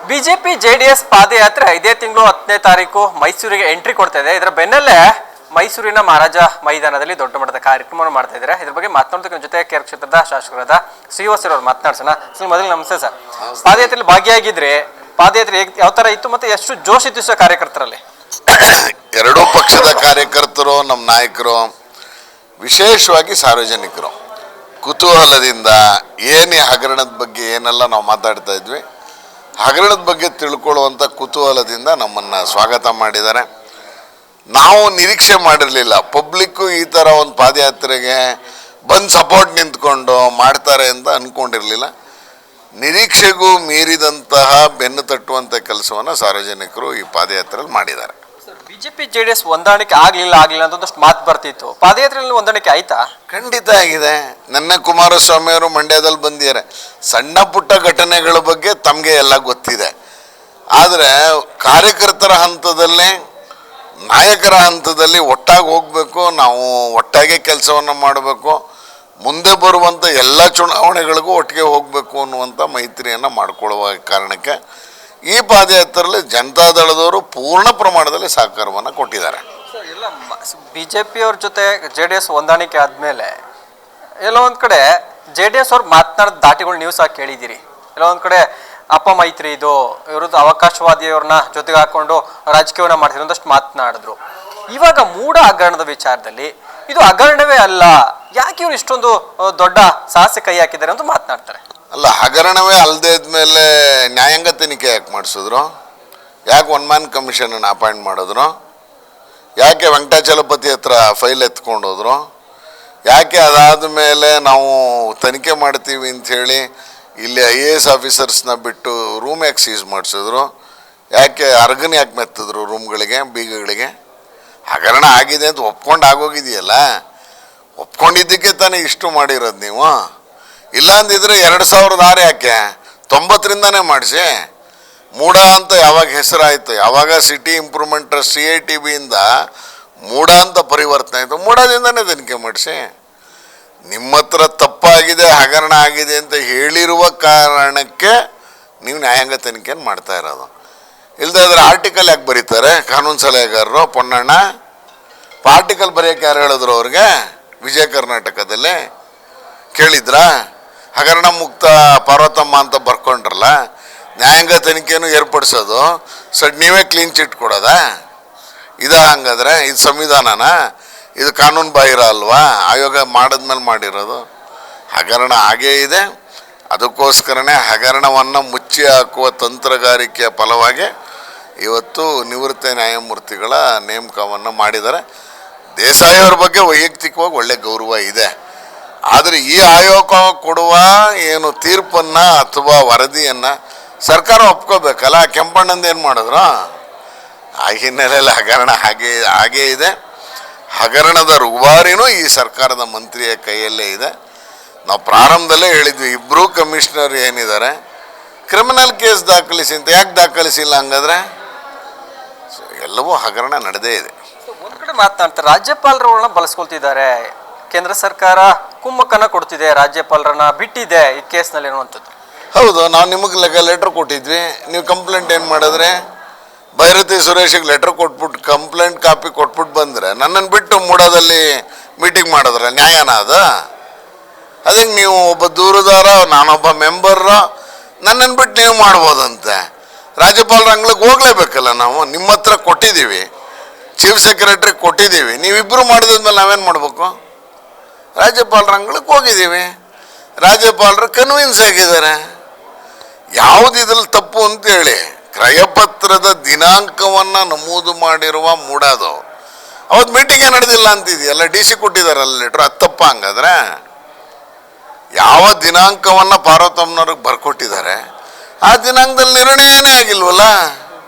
BJP JDS ಪಾದಯಾತ್ರೆ ಇದೇ ತಿಂಗಳು 10ನೇ ತಾರೀಕು ಮೈಸೂರಿಗೆ ಎಂಟ್ರಿ ಕೊಡ್ತಾ ಇದೆ. ಇದರ ಬೆನ್ನಲ್ಲೇ ಮೈಸೂರಿನ ಮಹಾರಾಜ ಮೈದಾನದಲ್ಲಿ ದೊಡ್ಡ ಮಟ್ಟದ ಕಾರ್ಯಕ್ರಮವನ್ನು ಮಾಡ್ತಾ ಇದ್ದಾರೆ. ಇದ್ರ ಬಗ್ಗೆ ಮಾತನಾಡೋದಕ್ಕೆ ನಮ್ಮ ಜೊತೆ ಕೇರಳ ಕ್ಷೇತ್ರದ ಶಾಸಕರಾದ ಶ್ರೀವಾಸ್ ಅವರು ಮಾತನಾಡ್ಸೋಣ. ಸರ್, ಮೊದಲು ನಮಸ್ತೆ ಸರ್. ಪಾದಯಾತ್ರೆಯಲ್ಲಿ ಭಾಗಿಯಾಗಿದ್ರೆ ಪಾದಯಾತ್ರೆ ಯಾವ ತರ ಇತ್ತು ಮತ್ತೆ ಎಷ್ಟು ಜೋಶ್ ಇತ್ತು ಸರ್ ಕಾರ್ಯಕರ್ತರಲ್ಲಿ? ಎರಡೂ ಪಕ್ಷದ ಕಾರ್ಯಕರ್ತರು, ನಮ್ಮ ನಾಯಕರು, ವಿಶೇಷವಾಗಿ ಸಾರ್ವಜನಿಕರು ಕುತೂಹಲದಿಂದ ಏನು ಹಗರಣದ ಬಗ್ಗೆ ಏನೆಲ್ಲ ನಾವು ಮಾತಾಡ್ತಾ ಇದ್ವಿ, ಹಗರಣದ ಬಗ್ಗೆ ತಿಳ್ಕೊಳ್ಳುವಂಥ ಕುತೂಹಲದಿಂದ ನಮ್ಮನ್ನು ಸ್ವಾಗತ ಮಾಡಿದ್ದಾರೆ. ನಾವು ನಿರೀಕ್ಷೆ ಮಾಡಿರಲಿಲ್ಲ ಪಬ್ಲಿಕ್ಕು ಈ ಥರ ಒಂದು ಪಾದಯಾತ್ರೆಗೆ ಬಂದು ಸಪೋರ್ಟ್ ನಿಂತ್ಕೊಂಡು ಮಾಡ್ತಾರೆ ಅಂತ ಅಂದ್ಕೊಂಡಿರಲಿಲ್ಲ. ನಿರೀಕ್ಷೆಗೂ ಮೀರಿದಂತಹ ಬೆನ್ನು ತಟ್ಟುವಂಥ ಕೆಲಸವನ್ನು ಸಾರ್ವಜನಿಕರು ಈ ಪಾದಯಾತ್ರೆಯಲ್ಲಿ ಮಾಡಿದ್ದಾರೆ. ಬಿಜೆಪಿ ಜೆಡಿಎಸ್ ಹೊಂದಾಣಿಕೆ ಆಗ್ಲಿಲ್ಲ ಅಂತ ಒಂದಷ್ಟು ಮಾತು ಬರ್ತಿತ್ತು. ಪಾದಯಾತ್ರೆಯಲ್ಲಿ ಹೊಂದಾಣಿಕೆ ಆಯ್ತಾ? ಖಂಡಿತ ಆಗಿದೆ. ನನ್ನ ಕುಮಾರಸ್ವಾಮಿ ಅವರು ಮಂಡ್ಯದಲ್ಲಿ ಬಂದಿದ್ದಾರೆ. ಸಣ್ಣ ಪುಟ್ಟ ಘಟನೆಗಳ ಬಗ್ಗೆ ತಮಗೆ ಎಲ್ಲ ಗೊತ್ತಿದೆ. ಆದರೆ ಕಾರ್ಯಕರ್ತರ ಹಂತದಲ್ಲೇ, ನಾಯಕರ ಹಂತದಲ್ಲಿ ಒಟ್ಟಾಗಿ ಹೋಗಬೇಕು, ನಾವು ಒಟ್ಟಾಗೆ ಕೆಲಸವನ್ನು ಮಾಡಬೇಕು, ಮುಂದೆ ಬರುವಂಥ ಎಲ್ಲ ಚುನಾವಣೆಗಳಿಗೂ ಒಟ್ಟಿಗೆ ಹೋಗಬೇಕು ಅನ್ನುವಂಥ ಮೈತ್ರಿಯನ್ನು ಮಾಡಿಕೊಳ್ಳುವ ಕಾರಣಕ್ಕೆ ಈ ಪಾದಯಾತ್ರೆಯಲ್ಲಿ ಜನತಾದಳದವರು ಪೂರ್ಣ ಪ್ರಮಾಣದಲ್ಲಿ ಸಹಕಾರವನ್ನು ಕೊಟ್ಟಿದ್ದಾರೆ. ಇಲ್ಲ, ಬಿಜೆಪಿ ಅವ್ರ ಜೊತೆ ಜೆಡಿಎಸ್ ಹೊಂದಾಣಿಕೆ ಆದಮೇಲೆ ಎಲ್ಲೋ ಒಂದು ಕಡೆ ಜೆಡಿಎಸ್ ಅವ್ರು ಮಾತನಾಡಿದ ದಾಟಿಗಳು ನೀವು ಸಹ ಕೇಳಿದ್ದೀರಿ. ಎಲ್ಲೋ ಒಂದು ಕಡೆ ಅಪ್ಪ ಮೈತ್ರಿ ಇದು, ಇವ್ರದ್ದು ಅವಕಾಶವಾದಿಯವ್ರನ್ನ ಜೊತೆಗೆ ಹಾಕೊಂಡು ರಾಜಕೀಯವನ್ನ ಮಾಡ್ತಿದ್ರು ಒಂದಷ್ಟು ಮಾತನಾಡಿದ್ರು. ಇವಾಗ ಮೂಢ ಹಗರಣದ ವಿಚಾರದಲ್ಲಿ ಇದು ಹಗರಣವೇ ಅಲ್ಲ, ಯಾಕೆ ಇವ್ರು ಇಷ್ಟೊಂದು ದೊಡ್ಡ ಸಾಹಸ ಕೈ ಹಾಕಿದ್ದಾರೆ ಅಂತ ಮಾತನಾಡ್ತಾರೆ. ಅಲ್ಲ, ಹಗರಣವೇ ಅಲ್ಲದೆ ಇದ್ಮೇಲೆ ನ್ಯಾಯಾಂಗ ತನಿಖೆ ಯಾಕೆ ಮಾಡಿಸಿದ್ರು? ಯಾಕೆ ಒನ್ ಮ್ಯಾನ್ ಕಮಿಷನನ್ನು ಅಪಾಯಿಂಟ್ ಮಾಡಿದ್ರು? ಯಾಕೆ ವೆಂಕಟಾಚಲಪತಿ ಹತ್ರ ಫೈಲ್ ಎತ್ಕೊಂಡು ಹೋದ್ರು? ಯಾಕೆ ಅದಾದ ಮೇಲೆ ನಾವು ತನಿಖೆ ಮಾಡ್ತೀವಿ ಅಂಥೇಳಿ ಇಲ್ಲಿ IAS ಆಫೀಸರ್ಸ್ನ ಬಿಟ್ಟು ರೂಮ್ ಯಾಕೆ ಸೀಸ್ ಮಾಡಿಸಿದ್ರು? ಯಾಕೆ ಅರ್ಗನ್ ಯಾಕೆ ಮೆತ್ತಿದ್ರು ರೂಮ್ಗಳಿಗೆ, ಬೀಗಗಳಿಗೆ? ಹಗರಣ ಆಗಿದೆ ಅಂತ ಒಪ್ಕೊಂಡು ಆಗೋಗಿದೆಯಲ್ಲ, ಒಪ್ಕೊಂಡಿದ್ದಕ್ಕೆ ತಾನೇ ಇಷ್ಟು ಮಾಡಿರೋದು ನೀವು. ಇಲ್ಲ ಅಂದಿದ್ರೆ 2006 ಯಾಕೆ 90ರಿಂದನೇ ಮಾಡಿಸಿ. ಮೂಡ ಅಂತ ಯಾವಾಗ ಹೆಸರಾಯಿತು, ಯಾವಾಗ ಸಿಟಿ ಇಂಪ್ರೂವ್ಮೆಂಟ್ ಟ್ರಸ್ಟ್ CITBಯಿಂದ ಮೂಡ ಅಂತ ಪರಿವರ್ತನೆ ಆಯಿತು, ಮೂಡದಿಂದನೇ ತನಿಖೆ ಮಾಡಿಸಿ. ನಿಮ್ಮ ಹತ್ರ ತಪ್ಪಾಗಿದೆ, ಹಗರಣ ಆಗಿದೆ ಅಂತ ಹೇಳಿರುವ ಕಾರಣಕ್ಕೆ ನೀವು ನ್ಯಾಯಾಂಗ ತನಿಖೆಯನ್ನು ಮಾಡ್ತಾ ಇರೋದು. ಇಲ್ಲದೆ ಇದ್ರೆ ಆರ್ಟಿಕಲ್ ಯಾಕೆ ಬರೀತಾರೆ ಕಾನೂನು ಸಲಹೆಗಾರರು ಪೊನ್ನಣ್ಣ? ಆರ್ಟಿಕಲ್ ಬರೆಯೋಕ್ಕೆ ಯಾರು ಹೇಳಿದ್ರು ಅವ್ರಿಗೆ? ವಿಜಯ ಕರ್ನಾಟಕದಲ್ಲಿ ಕೇಳಿದ್ರಾ? ಹಗರಣ ಮುಕ್ತ ಪಾರ್ವತಮ್ಮ ಅಂತ ಬರ್ಕೊಂಡ್ರಲ್ಲ, ನ್ಯಾಯಾಂಗ ತನಿಖೆಯನ್ನು ಏರ್ಪಡಿಸೋದು ನೀವೇ ಕ್ಲೀನ್ ಚಿಟ್ ಕೊಡೋದಾ? ಹಂಗಾದ್ರೆ ಇದು ಸಂವಿಧಾನನ? ಇದು ಕಾನೂನು ಬಾಹಿರ ಅಲ್ವಾ? ಆಯೋಗ ಮಾಡಿದ್ಮೇಲೆ ಮಾಡಿರೋದು. ಹಗರಣ ಹಾಗೇ ಇದೆ. ಅದಕ್ಕೋಸ್ಕರನೇ ಹಗರಣವನ್ನು ಮುಚ್ಚಿ ಹಾಕುವ ತಂತ್ರಗಾರಿಕೆಯ ಫಲವಾಗಿ ಇವತ್ತು ನಿವೃತ್ತ ನ್ಯಾಯಮೂರ್ತಿಗಳ ನೇಮಕವನ್ನು ಮಾಡಿದ್ದಾರೆ. ದೇಸಾಯಿ ಅವ್ರ ಬಗ್ಗೆ ವೈಯಕ್ತಿಕವಾಗಿ ಒಳ್ಳೆ ಗೌರವ ಇದೆ. ಆದರೆ ಈ ಆಯೋಗ ಕೊಡುವ ಏನು ತೀರ್ಪನ್ನು ಅಥವಾ ವರದಿಯನ್ನು ಸರ್ಕಾರ ಒಪ್ಕೋಬೇಕಲ್ಲ. ಕೆಂಪಣ್ಣಂದು ಏನು ಮಾಡಿದ್ರು? ಆ ಹಿನ್ನೆಲೆಯಲ್ಲಿ ಹಗರಣ ಹಾಗೇ ಇದೆ. ಹಗರಣದ ರುವಾರಿನೂ ಈ ಸರ್ಕಾರದ ಮಂತ್ರಿಯ ಕೈಯಲ್ಲೇ ಇದೆ. ನಾವು ಪ್ರಾರಂಭದಲ್ಲೇ ಹೇಳಿದ್ವಿ, ಇಬ್ಬರೂ ಕಮಿಷನರ್ ಏನಿದ್ದಾರೆ ಕ್ರಿಮಿನಲ್ ಕೇಸ್ ದಾಖಲಿಸಿ ಅಂತ. ಯಾಕೆ ದಾಖಲಿಸಿಲ್ಲ ಹಂಗಾದ್ರೆ? ಎಲ್ಲವೂ ಹಗರಣ ನಡೆದೇ ಇದೆ. ಒಂದು ಕಡೆ ಮಾತನಾಡ್ತಾರೆ, ರಾಜ್ಯಪಾಲರನ್ನ ಬಳಸ್ಕೊಳ್ತಿದ್ದಾರೆ, ಕೇಂದ್ರ ಸರ್ಕಾರ ಕುಮ್ಮಕ್ಕನ್ನು ಕೊಡ್ತಿದೆ, ರಾಜ್ಯಪಾಲರನ್ನ ಬಿಟ್ಟಿದೆ ಈ ಕೇಸ್ನಲ್ಲಿ ಅನ್ನುವಂಥದ್ದು. ಹೌದು, ನಾವು ನಿಮಗೆ ಲೆಟ್ರ್ ಕೊಟ್ಟಿದ್ವಿ. ನೀವು ಕಂಪ್ಲೇಂಟ್ ಏನು ಮಾಡಿದ್ರೆ? ಭೈರತಿ ಸುರೇಶಿಗೆ ಲೆಟ್ರ್ ಕೊಟ್ಬಿಟ್ಟು ಕಂಪ್ಲೇಂಟ್ ಕಾಪಿ ಕೊಟ್ಬಿಟ್ಟು ಬಂದರೆ ನನ್ನನ್ನು ಬಿಟ್ಟು ಮೂಡದಲ್ಲಿ ಮೀಟಿಂಗ್ ಮಾಡಿದ್ರೆ ನ್ಯಾಯನ ಅದು? ಅದಕ್ಕೆ ನೀವು ಒಬ್ಬ ದೂರುದಾರ, ನಾನೊಬ್ಬ ಮೆಂಬರು, ನನ್ನನ್ನು ಬಿಟ್ಟು ನೀವು ಮಾಡ್ಬೋದಂತೆ. ರಾಜ್ಯಪಾಲರ ಅಂಗ್ಳಿಗೆ ಹೋಗಲೇಬೇಕಲ್ಲ ನಾವು. ನಿಮ್ಮ ಹತ್ರ ಕೊಟ್ಟಿದ್ದೀವಿ, ಚೀಫ್ ಸೆಕ್ರೆಟ್ರಿ ಕೊಟ್ಟಿದ್ದೀವಿ. ನೀವಿಬ್ಬರು ಮಾಡಿದ್ಮೇಲೆ ನಾವೇನು ಮಾಡಬೇಕು? ರಾಜ್ಯಪಾಲರ ಅಂಗ್ಳಿಗೆ ಹೋಗಿದ್ದೀವಿ, ರಾಜ್ಯಪಾಲರು ಕನ್ವಿನ್ಸ್ ಆಗಿದ್ದಾರೆ. ಯಾವುದು ಇದ್ರಲ್ಲಿ ತಪ್ಪು ಅಂತೇಳಿ ಕ್ರಯಪತ್ರದ ದಿನಾಂಕವನ್ನು ನಮೂದು ಮಾಡಿರುವ ಮೂಡೋದು ಅವತ್ತು ಮೀಟಿಂಗೇ ನಡೆದಿಲ್ಲ ಅಂತಿದೆಯಲ್ಲ. DC ಕೊಟ್ಟಿದ್ದಾರಲ್ಲ ಲೆಟ್ರು, ಅದು ತಪ್ಪ ಹಂಗಾದ್ರೆ? ಯಾವ ದಿನಾಂಕವನ್ನು ಪಾರ್ವತಮ್ಮನವ್ರಿಗೆ ಬರ್ಕೊಟ್ಟಿದ್ದಾರೆ ಆ ದಿನಾಂಕದಲ್ಲಿ ನಿರ್ಣಯನೇ ಆಗಿಲ್ವಲ್ಲ.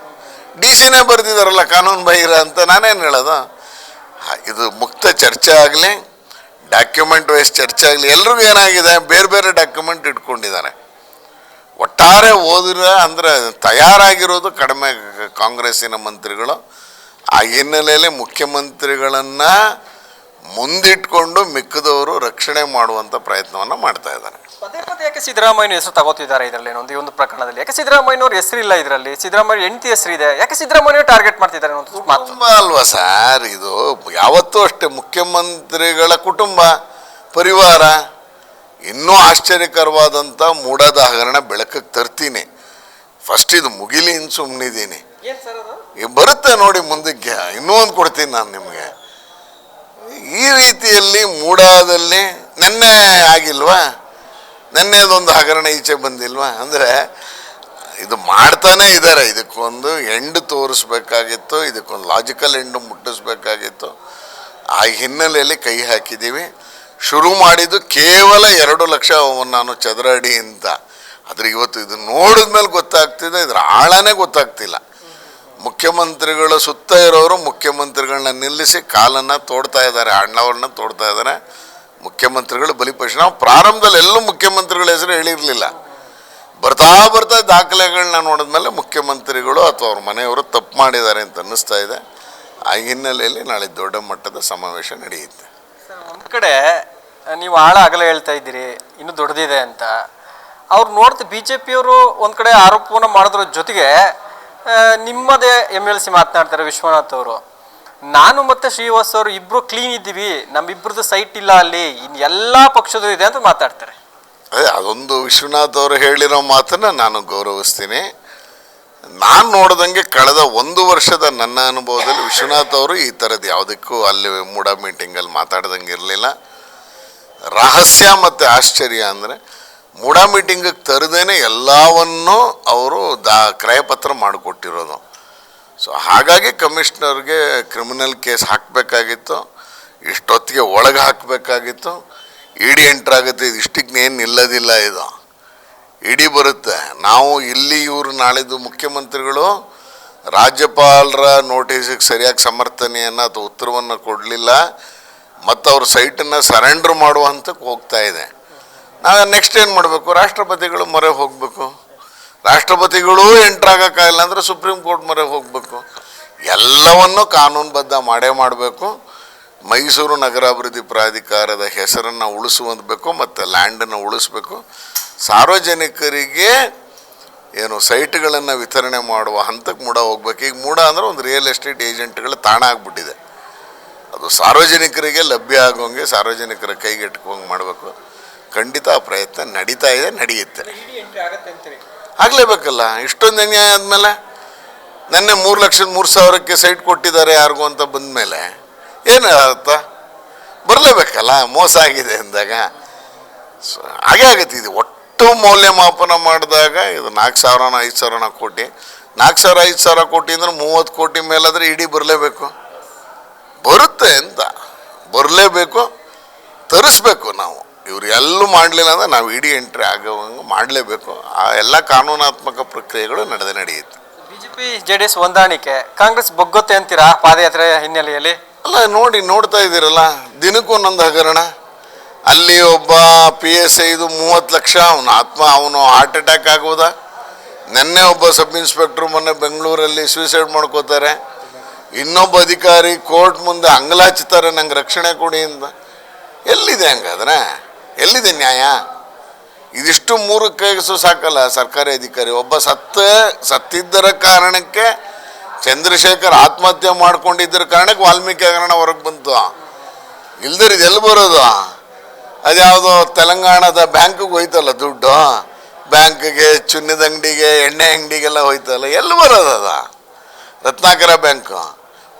DCನೇ ಬರೆದಿದ್ದಾರಲ್ಲ ಕಾನೂನು ಬಾಹಿರ ಅಂತ. ನಾನೇನು ಹೇಳೋದು? ಇದು ಮುಕ್ತ ಚರ್ಚೆ ಆಗಲಿ, ಡಾಕ್ಯುಮೆಂಟ್ ವೈಸ್ ಚರ್ಚೆ ಆಗಲಿ, ಎಲ್ರಿಗೂ ಏನಾಗಿದೆ, ಬೇರೆ ಬೇರೆ ಡಾಕ್ಯುಮೆಂಟ್ ಇಟ್ಕೊಂಡಿದ್ದಾರೆ. ಒಟ್ಟಾರೆ ಓದಿರ ಅಂದರೆ ತಯಾರಾಗಿರೋದು ಕಡಿಮೆ ಕಾಂಗ್ರೆಸ್ಸಿನ ಮಂತ್ರಿಗಳು. ಆ ಹಿನ್ನೆಲೆಯಲ್ಲಿ ಮುಖ್ಯಮಂತ್ರಿಗಳನ್ನು ಮುಂದಿಟ್ಕೊಂಡು ಮಿಕ್ಕದವರು ರಕ್ಷಣೆ ಮಾಡುವಂಥ ಪ್ರಯತ್ನವನ್ನು ಮಾಡ್ತಾ ಇದ್ದಾರೆ. ಪದೇ ಪದೇ ಯಾಕೆ ಸಿದ್ದರಾಮಯ್ಯ ಹೆಸರು ತಗೋತಿದ್ದಾರೆ ಇದರಲ್ಲಿ ಈ ಒಂದು ಪ್ರಕರಣದಲ್ಲಿ? ಯಾಕೆ ಸಿದ್ದರಾಮಯ್ಯನವ್ರ ಹೆಸರಿಲ್ಲ ಇದರಲ್ಲಿ? ಸಿದ್ದರಾಮಯ್ಯ ಹೆಂಡತಿ ಹೆಸರಿದೆ, ಯಾಕೆ ಸಿದ್ದರಾಮಯ್ಯ ಟಾರ್ಗೆಟ್ ಮಾಡ್ತಿದ್ದಾರೆ ಅನ್ನೋದು ಮಾತು ಕುಟುಂಬ ಅಲ್ವಾ ಸರ್ ಇದು? ಯಾವತ್ತೂ ಅಷ್ಟೇ, ಮುಖ್ಯಮಂತ್ರಿಗಳ ಕುಟುಂಬ ಪರಿವಾರ. ಇನ್ನೂ ಆಶ್ಚರ್ಯಕರವಾದಂಥ ಮೂಡದ ಹಗರಣ ಬೆಳಕಿಗೆ ತರ್ತೀನಿ. ಫಸ್ಟ್ ಇದು ಮುಗಿಲಿ ಇನ್ನು ಸುಮ್ಮನಿದ್ದೀನಿ. ಬರುತ್ತೆ ನೋಡಿ ಮುಂದಕ್ಕೆ, ಇನ್ನೂ ಒಂದು ಕೊಡ್ತೀನಿ ನಾನು ನಿಮಗೆ. ಈ ರೀತಿಯಲ್ಲಿ ಮೂಡಾದಲ್ಲಿ ನೆನ್ನೆ ಆಗಿಲ್ವಾ? ನೆನ್ನೆದೊಂದು ಹಗರಣ ಈಚೆ ಬಂದಿಲ್ವಾ? ಅಂದರೆ ಇದು ಮಾಡ್ತಾನೆ ಇದ್ದಾರೆ. ಇದಕ್ಕೊಂದು ಎಂಡ್ ತೋರಿಸ್ಬೇಕಾಗಿತ್ತು, ಇದಕ್ಕೊಂದು ಲಾಜಿಕಲ್ ಎಂಡು ಮುಟ್ಟಿಸ್ಬೇಕಾಗಿತ್ತು. ಆ ಹಿನ್ನೆಲೆಯಲ್ಲಿ ಕೈ ಹಾಕಿದ್ದೀವಿ. ಶುರು ಮಾಡಿದ್ದು ಕೇವಲ 2 ಲಕ್ಷ ನಾನು ಚದರ ಅಡಿ ಅಂತ. ಆದರೆ ಇವತ್ತು ಇದು ನೋಡಿದ ಮೇಲೆ ಗೊತ್ತಾಗ್ತಿದೆ, ಇದರ ಆಳನೇ ಗೊತ್ತಾಗ್ತಿಲ್ಲ. ಮುಖ್ಯಮಂತ್ರಿಗಳು ಸುತ್ತ ಇರೋರು ಮುಖ್ಯಮಂತ್ರಿಗಳನ್ನ ನಿಲ್ಲಿಸಿ ಕಾಲನ್ನು ತೋಡ್ತಾ ಇದ್ದಾರೆ, ಅಣ್ಣವ್ರನ್ನ ತೋಡ್ತಾ ಇದ್ದಾರೆ. ಮುಖ್ಯಮಂತ್ರಿಗಳು ಬಲಿಪಶು. ನಾವು ಪ್ರಾರಂಭದಲ್ಲಿ ಎಲ್ಲೂ ಮುಖ್ಯಮಂತ್ರಿಗಳ ಹೆಸರು ಹೇಳಿರಲಿಲ್ಲ. ಬರ್ತಾ ಬರ್ತಾ ದಾಖಲೆಗಳನ್ನ ನೋಡಿದ್ಮೇಲೆ ಮುಖ್ಯಮಂತ್ರಿಗಳು ಅಥವಾ ಅವ್ರ ಮನೆಯವರು ತಪ್ಪು ಮಾಡಿದ್ದಾರೆ ಅಂತ ಅನ್ನಿಸ್ತಾ ಇದೆ. ಆ ಹಿನ್ನೆಲೆಯಲ್ಲಿ ನಾಳೆ ದೊಡ್ಡ ಮಟ್ಟದ ಸಮಾವೇಶ ನಡೆಯುತ್ತೆ. ಒಂದು ಕಡೆ ನೀವು ಆಳ ಅಗಲ ಹೇಳ್ತಾ ಇದ್ದೀರಿ, ಇನ್ನೂ ದೊಡ್ಡದಿದೆ ಅಂತ. ಅವ್ರು ನೋಡ್ತಾ BJP ಅವರು ಒಂದು ಕಡೆ ಆರೋಪವನ್ನು ಮಾಡೋದ್ರ ಜೊತೆಗೆ ನಿಮ್ಮದೇ MLC ಮಾತನಾಡ್ತಾರೆ ವಿಶ್ವನಾಥ್ ಅವರು. ನಾನು ಮತ್ತು ಶ್ರೀವಾಸ್ ಅವರು ಇಬ್ಬರು ಕ್ಲೀನ್ ಇದ್ದೀವಿ, ನಮ್ಮಿಬ್ಬರದ್ದು ಸೈಟ್ ಇಲ್ಲ ಅಲ್ಲಿ, ಇನ್ನು ಎಲ್ಲ ಪಕ್ಷದೂ ಇದೆ ಅಂತ ಮಾತಾಡ್ತಾರೆ. ಅದೇ ಅದೊಂದು ವಿಶ್ವನಾಥ್ ಅವರು ಹೇಳಿರೋ ಮಾತನ್ನು ನಾನು ಗೌರವಿಸ್ತೀನಿ. ನಾನು ನೋಡ್ದಂಗೆ ಕಳೆದ 1 ವರ್ಷದ ನನ್ನ ಅನುಭವದಲ್ಲಿ ವಿಶ್ವನಾಥ್ ಅವರು ಈ ಥರದ್ದು ಯಾವುದಕ್ಕೂ ಅಲ್ಲಿ ಮೂಡ ಮೀಟಿಂಗಲ್ಲಿ ಮಾತಾಡ್ದಂಗೆ ಇರಲಿಲ್ಲ. ರಹಸ್ಯ ಮತ್ತು ಆಶ್ಚರ್ಯ ಅಂದರೆ ಮೂಡ ಮೀಟಿಂಗಿಗೆ ತರದೇನೆ ಎಲ್ಲವನ್ನೂ ಅವರು ಕ್ರಯಪತ್ರ ಮಾಡಿಕೊಟ್ಟಿರೋದು. ಸೊ ಹಾಗಾಗಿ ಕಮಿಷನರ್ಗೆ ಕ್ರಿಮಿನಲ್ ಕೇಸ್ ಹಾಕಬೇಕಾಗಿತ್ತು, ಇಷ್ಟೊತ್ತಿಗೆ ಒಳಗೆ ಹಾಕಬೇಕಾಗಿತ್ತು. ಇಡಿ ಎಂಟ್ರಾಗುತ್ತೆ, ಇದು ಇಷ್ಟಕ್ಕೆ ಏನು ನಿಲ್ಲೋದಿಲ್ಲ, ಇದು ಇಡಿ ಬರುತ್ತೆ. ನಾವು ಇಲ್ಲಿ ಇವರು ನಾಳಿದ್ದು ಮುಖ್ಯಮಂತ್ರಿಗಳು ರಾಜ್ಯಪಾಲರ ನೋಟಿಸಿಗೆ ಸರಿಯಾಗಿ ಸಮರ್ಥನೆಯನ್ನು ಅಥವಾ ಉತ್ತರವನ್ನು ಕೊಡಲಿಲ್ಲ ಮತ್ತು ಅವ್ರ ಸೈಟನ್ನು ಸರೆಂಡರ್ ಮಾಡುವ ಹಂತಕ್ಕೆ ಹೋಗ್ತಾ ಇದೆ. ನಾವು ನೆಕ್ಸ್ಟ್ ಏನು ಮಾಡಬೇಕು? ರಾಷ್ಟ್ರಪತಿಗಳು ಮೊರೆ ಹೋಗಬೇಕು. ರಾಷ್ಟ್ರಪತಿಗಳೂ ಎಂಟ್ರಾಗಕ್ಕಾಗಿಲ್ಲ ಅಂದರೆ ಸುಪ್ರೀಂ ಕೋರ್ಟ್ ಮೊರೆ ಹೋಗಬೇಕು. ಎಲ್ಲವನ್ನೂ ಕಾನೂನುಬದ್ಧ ಮಾಡಬೇಕು. ಮೈಸೂರು ನಗರಾಭಿವೃದ್ಧಿ ಪ್ರಾಧಿಕಾರದ ಹೆಸರನ್ನು ಉಳಿಸುವಂತಬೇಕು ಮತ್ತು ಲ್ಯಾಂಡನ್ನು ಉಳಿಸ್ಬೇಕು. ಸಾರ್ವಜನಿಕರಿಗೆ ಏನು ಸೈಟ್ಗಳನ್ನು ವಿತರಣೆ ಮಾಡುವ ಹಂತಕ್ಕೆ ಮೂಡ ಹೋಗ್ಬೇಕು. ಈಗ ಮೂಡ ಅಂದರೆ ಒಂದು ರಿಯಲ್ ಎಸ್ಟೇಟ್ ಏಜೆಂಟ್ಗಳ ತಾಣ ಆಗಿಬಿಟ್ಟಿದೆ. ಅದು ಸಾರ್ವಜನಿಕರಿಗೆ ಲಭ್ಯ ಆಗೋಂಗೆ, ಸಾರ್ವಜನಿಕರ ಕೈಗೆಟುಕುವಂಗೆ ಮಾಡಬೇಕು. ಖಂಡಿತ ಆ ಪ್ರಯತ್ನ ನಡೀತಾ ಇದೆ, ನಡೆಯುತ್ತೆ. ಆಗಲೇಬೇಕಲ್ಲ, ಇಷ್ಟೊಂದು ಅನ್ಯಾಯ ಆದಮೇಲೆ. ನೆನ್ನೆ 3,03,000ಕ್ಕೆ ಸೈಟ್ ಕೊಟ್ಟಿದ್ದಾರೆ ಯಾರಿಗೂ ಅಂತ ಬಂದಮೇಲೆ ಏನು ಅರ್ಥ? ಬರಲೇಬೇಕಲ್ಲ, ಮೋಸ ಆಗಿದೆ ಅಂದಾಗ. ಸೊ ಹಾಗೆ ಆಗುತ್ತೆ. ಇದು ಒಟ್ಟು ಮೌಲ್ಯಮಾಪನ ಮಾಡಿದಾಗ ಇದು 4,000 5,000 ಕೋಟಿ, 4,000 5,000 ಕೋಟಿ ಅಂದರೆ 30 ಕೋಟಿ ಮೇಲಾದರೆ ಇಡೀ ಬರಲೇಬೇಕು. ಬರುತ್ತೆ ಅಂತ ಬರಲೇಬೇಕು, ತರಿಸ್ಬೇಕು ನಾವು. ಇವ್ರು ಎಲ್ಲೂ ಮಾಡಲಿಲ್ಲ ಅಂದರೆ ನಾವು ಇಡೀ ಎಂಟ್ರಿ ಆಗೋವಂಗೆ ಮಾಡಲೇಬೇಕು. ಆ ಎಲ್ಲ ಕಾನೂನಾತ್ಮಕ ಪ್ರಕ್ರಿಯೆಗಳು ನಡೆಯುತ್ತೆ. BJP JDS ಹೊಂದಾಣಿಕೆ ಕಾಂಗ್ರೆಸ್ ಬೊಗ್ಗುತ್ತೆ ಅಂತೀರಾ ಪಾದಯಾತ್ರೆ ಹಿನ್ನೆಲೆಯಲ್ಲಿ? ಅಲ್ಲ, ನೋಡ್ತಾ ಇದ್ದೀರಲ್ಲ, ದಿನಕ್ಕೂ ಒಂದೊಂದು ಹಗರಣ. ಅಲ್ಲಿ ಒಬ್ಬ PSI 30 ಲಕ್ಷ, ಅವನು ಹಾರ್ಟ್ ಅಟ್ಯಾಕ್ ಆಗೋದಾ? ನೆನ್ನೆ ಒಬ್ಬ ಸಬ್ ಇನ್ಸ್ಪೆಕ್ಟ್ರು ಮೊನ್ನೆ ಬೆಂಗಳೂರಲ್ಲಿ ಸೂಸೈಡ್ ಮಾಡ್ಕೋತಾರೆ. ಇನ್ನೊಬ್ಬ ಅಧಿಕಾರಿ ಕೋರ್ಟ್ ಮುಂದೆ ಅಂಗಲಾಚ್ತಾರೆ, ನಂಗೆ ರಕ್ಷಣೆ ಕೊಡಿ ಅಂತ. ಎಲ್ಲಿದೆ ಹಂಗಾದ್ರೆ? ಎಲ್ಲಿದೆ ನ್ಯಾಯ? ಇದಿಷ್ಟು 3 ಕೇಸು ಸಾಕಲ್ಲ ಸರ್ಕಾರಿ ಅಧಿಕಾರಿ. ಒಬ್ಬ ಸತ್ತಿದ್ದರ ಕಾರಣಕ್ಕೆ ಚಂದ್ರಶೇಖರ್ ಆತ್ಮಹತ್ಯೆ ಮಾಡ್ಕೊಂಡಿದ್ದರ ಕಾರಣಕ್ಕೆ ವಾಲ್ಮೀಕಿ ಹಗರಣ ಹೊರಗೆ ಬಂತು. ಇಲ್ದಿರ ಎಲ್ಲಿ ಬರೋದು? ಅದ್ಯಾವುದೋ ತೆಲಂಗಾಣದ ಬ್ಯಾಂಕಿಗೆ ಹೋಯ್ತಲ್ಲ ದುಡ್ಡು, ಬ್ಯಾಂಕಿಗೆ, ಚಿನ್ನದ ಅಂಗಡಿಗೆ, ಎಣ್ಣೆ ಅಂಗಡಿಗೆಲ್ಲ ಹೋಯ್ತಲ್ಲ, ಎಲ್ಲಿ ಬರೋದು? ಅದ ರತ್ನಾಕರ ಬ್ಯಾಂಕು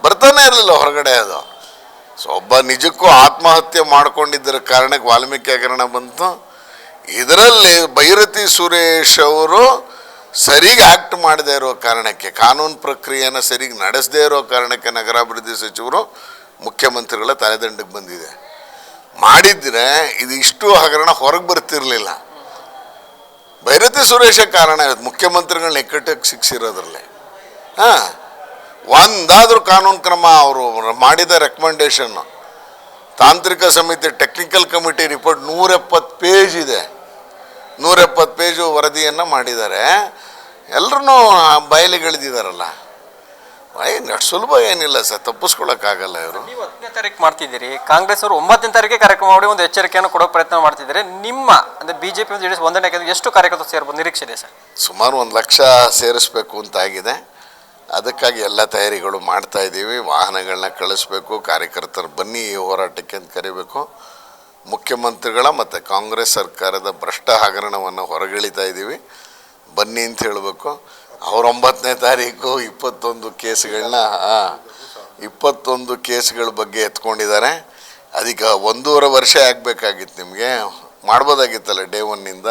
ಬರ್ತಾನೆ ಇರಲಿಲ್ಲ ಹೊರಗಡೆ ಅದು. ಸೊ ಒಬ್ಬ ನಿಜಕ್ಕೂ ಆತ್ಮಹತ್ಯೆ ಮಾಡ್ಕೊಂಡಿದ್ದರ ಕಾರಣಕ್ಕೆ ವಾಲ್ಮೀಕಿ ಹಗರಣ ಬಂತು. ಇದರಲ್ಲಿ ಭೈರತಿ ಸುರೇಶ್ ಅವರು ಸರಿಗೆ ಆ್ಯಕ್ಟ್ ಮಾಡದೇ ಇರೋ ಕಾರಣಕ್ಕೆ, ಕಾನೂನು ಪ್ರಕ್ರಿಯೆಯನ್ನು ಸರಿಗೆ ನಡೆಸದೇ ಇರೋ ಕಾರಣಕ್ಕೆ ನಗರಾಭಿವೃದ್ಧಿ ಸಚಿವರು ಮುಖ್ಯಮಂತ್ರಿಗಳ ತಲೆದಂಡಕ್ಕೆ ಬಂದಿದೆ. ಮಾಡಿದ್ರೆ ಇದು ಇಷ್ಟು ಹಗರಣ ಹೊರಗೆ ಬರ್ತಿರಲಿಲ್ಲ. ಭೈರತಿ ಸುರೇಶ ಕಾರಣ ಮುಖ್ಯಮಂತ್ರಿಗಳನ್ನ ಇಕ್ಕಟ್ಟಿಗೆ ಶಿಕ್ಷಿರೋದ್ರಲ್ಲೇ. ಒಂದಾದರೂ ಕಾನೂನು ಕ್ರಮ ಅವರು ಮಾಡಿದ ರೆಕಮೆಂಡೇಶನ್ನು ತಾಂತ್ರಿಕ ಸಮಿತಿ ಟೆಕ್ನಿಕಲ್ ಕಮಿಟಿ ರಿಪೋರ್ಟ್ 170 ಪೇಜ್ ಇದೆ. 170 ಪೇಜು ವರದಿಯನ್ನು ಮಾಡಿದ್ದಾರೆ. ಎಲ್ಲರೂ ಬಯಲಿಗೆಳೆದಿದ್ದಾರಲ್ಲ. ಏನು ಅಷ್ಟು ಸುಲಭ ಏನಿಲ್ಲ ಸರ್, ತಪ್ಪಿಸ್ಕೊಳಕ್ಕಾಗಲ್ಲ ಇವರು. ನೀವು 10ನೇ ತಾರೀಕು ಮಾಡ್ತಿದ್ದೀರಿ, ಕಾಂಗ್ರೆಸ್ ಅವರು 9ನೇ ತಾರೀಕಿಗೆ ಕಾರ್ಯಕ್ರಮ ಮಾಡಿ ಒಂದು ಎಚ್ಚರಿಕೆಯನ್ನು ಕೊಡೋ ಪ್ರಯತ್ನ ಮಾಡ್ತಿದ್ದಾರೆ. ನಿಮ್ಮ ಅಂದರೆ ಬಿಜೆಪಿ ಮತ್ತು ಜೆಡಿಎಸ್ ಒಂದನೇ ಎಷ್ಟು ಕಾರ್ಯಕರ್ತರು ಸೇರ್ಬೋದು ನಿರೀಕ್ಷೆ ಇದೆ ಸರ್? ಸುಮಾರು 1 ಲಕ್ಷ ಸೇರಿಸ್ಬೇಕು ಅಂತ ಆಗಿದೆ. ಅದಕ್ಕಾಗಿ ಎಲ್ಲ ತಯಾರಿಗಳು ಮಾಡ್ತಾ ಇದ್ದೀವಿ. ವಾಹನಗಳನ್ನ ಕಳಿಸ್ಬೇಕು, ಕಾರ್ಯಕರ್ತರು ಬನ್ನಿ ಈ ಹೋರಾಟಕ್ಕೆ ಅಂತ ಕರಿಬೇಕು. ಮುಖ್ಯಮಂತ್ರಿಗಳ ಮತ್ತು ಕಾಂಗ್ರೆಸ್ ಸರ್ಕಾರದ ಭ್ರಷ್ಟ ಹಗರಣವನ್ನು ಹೊರಗಿಳಿತಾ ಇದ್ದೀವಿ, ಬನ್ನಿ ಅಂತ ಹೇಳಬೇಕು. ಅವ್ರು 9ನೇ ತಾರೀಕು 21 ಕೇಸ್ಗಳನ್ನ 21 ಕೇಸ್ಗಳ ಬಗ್ಗೆ ಎತ್ಕೊಂಡಿದ್ದಾರೆ. ಅದಕ್ಕೆ 1.5 ವರ್ಷ ಆಗಬೇಕಾಗಿತ್ತು, ನಿಮಗೆ ಮಾಡ್ಬೋದಾಗಿತ್ತಲ್ಲ ಡೇ 1ನಿಂದ.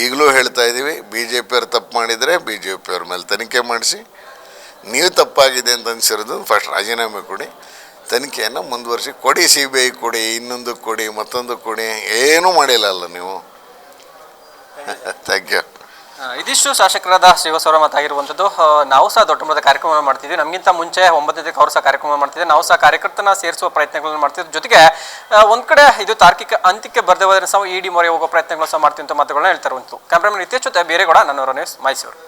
ಈಗಲೂ ಹೇಳ್ತಾ ಇದ್ದೀವಿ, ಬಿ ಜೆ ಪಿಯವ್ರು ತಪ್ಪು ಮಾಡಿದರೆ ಬಿ ಜೆ ಪಿಯವ್ರ ಮೇಲೆ ತನಿಖೆ ಮಾಡಿಸಿ, ನೀವು ತಪ್ಪಾಗಿದೆ ಅಂತ ಅನಿಸಿರೋದು ಫಸ್ಟ್ ರಾಜೀನಾಮೆ ಕೊಡಿ, ತನಿಖೆಯನ್ನು ಮುಂದುವರಿಸಿ ಕೊಡಿ, ಸಿ ಬಿ ಐ ಕೊಡಿ, ಇನ್ನೊಂದು ಕೊಡಿ, ಮತ್ತೊಂದು ಕೊಡಿ, ಏನೂ ಮಾಡಿಲ್ಲ ಅಲ್ಲ ನೀವು. Thank you. ಇದಿಷ್ಟು ಶಾಸಕರಾದ ಶ್ರೀವಾಸವರ ಮಾತಾಗಿರುವಂಥದ್ದು. ನಾವು ಸಹ ದೊಡ್ಡ ಮಟ್ಟದ ಕಾರ್ಯಕ್ರಮ ಮಾಡ್ತಿದ್ವಿ. ನಮಗಿಂತ ಮುಂಚೆ 9ನೇ ತಾರೀಕು ಅವರು ಸಹ ಕಾರ್ಯಕ್ರಮ ಮಾಡ್ತಿದ್ದೆ. ನಾವು ಸಹ ಕಾರ್ಯಕರ್ತನ ಸೇರಿಸುವ ಪ್ರಯತ್ನಗಳನ್ನು ಮಾಡ್ತಿದ್ವಿ. ಜೊತೆಗೆ ಒಂದು ಕಡೆ ಇದು ತಾರ್ಕಿಕ ಅಂತ್ಯಕ್ಕೆ ಬರದೇ ಹೋದರೆ ಸಹ ಇಡಿ ಮೊರೆ ಹೋಗೋ ಪ್ರಯತ್ನಗಳು ಸಹ ಮಾಡ್ತೀವಿ ಅಂತ ಮಾತುಗಳನ್ನ ಹೇಳ್ತಾರೆ. ಕ್ಯಾಮ್ರಾಮನ್ ನಿತ್ಯ ಜೊತೆ ಬೇರೆಗೌಡ, ನನ್ನವರ ನ್ಯೂಸ್, ಮೈಸೂರು.